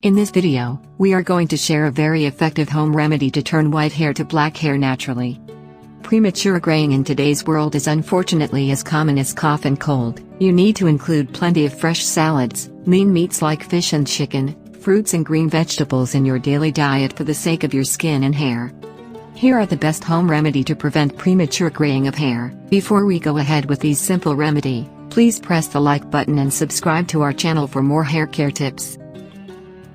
In this video, we are going to share a very effective home remedy to turn white hair to black hair naturally. Premature graying in today's world is unfortunately as common as cough and cold. You need to include plenty of fresh salads, lean meats like fish and chicken, fruits and green vegetables in your daily diet for the sake of your skin and hair. Here are the best home remedy to prevent premature graying of hair. Before we go ahead with these simple remedy, please press the like button and subscribe to our channel for more hair care tips.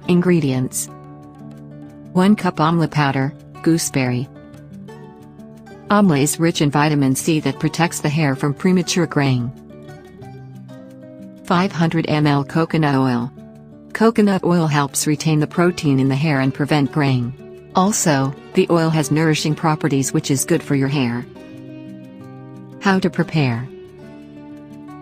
Ingredients: 1 cup amla powder, gooseberry. Amla is rich in vitamin C that protects the hair from premature graying. 500 ml coconut oil. Coconut oil helps retain the protein in the hair and prevent graying. Also, the oil has nourishing properties which is good for your hair. How to prepare: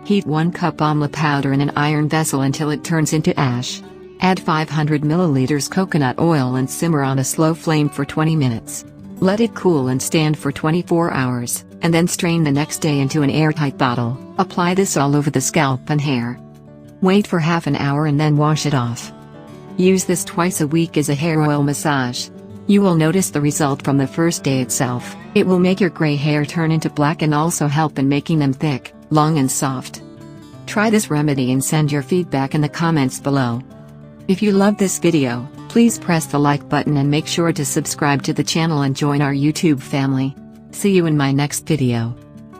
heat 1 cup amla powder in an iron vessel until it turns into ash. Add 500 milliliters coconut oil and simmer on a slow flame for 20 minutes. Let it cool and stand for 24 hours, and then strain the next day into an airtight bottle. Apply this all over the scalp and hair. Wait for half an hour and then wash it off. Use this twice a week as a hair oil massage. You will notice the result from the first day itself. It will make your gray hair turn into black and also help in making them thick, long and soft. Try this remedy and send your feedback in the comments below. If you love this video, please press the like button and make sure to subscribe to the channel and join our YouTube family. See you in my next video.